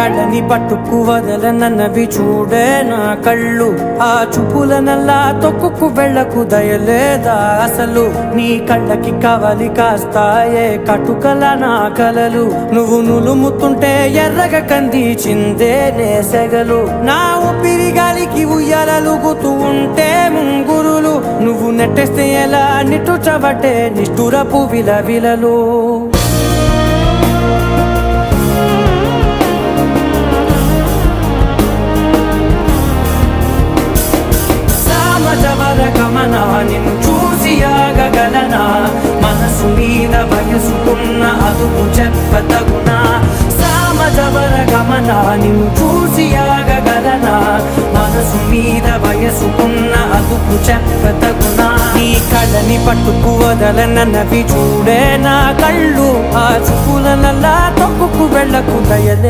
కళ్ళని పట్టుకు వదలనన్నవి చూడే నా కళ్ళు. ఆ చూపులనల్లా తొక్కుకు వెళ్ళకు దయలేదా అసలు. నీ కళ్ళకి కవలి కాస్తాయే కటుకల నా కలలు. నువ్వు నులుముతుంటే ఎర్రగ కంది చిందే నేసెగలు. నా ఊపిరి గాలికి ఉయ్యాలలుగుతూ ఉంటే ముంగురులు. నువ్వు నెట్టేస్తే ఎలా నిట్టుచబట్టే నిష్ఠురపు విలవిలలు. గమన నిన్ను చూసి ఆగగలనా. మనసు మీద వయసుకున్న అదుపు చెప్పతగునా. సామజవర గమన నిన్ను చూసి ఆగగలనా. మనసు మీద వయసుకున్న అదుపు చెప్పతగునా. నీ కళ్ళని పట్టుకు వదలనన్నవి చూడే నా కళ్ళు. ఆ చూపులనల్లా తొక్కుకు వెళ్ళకు దయలే.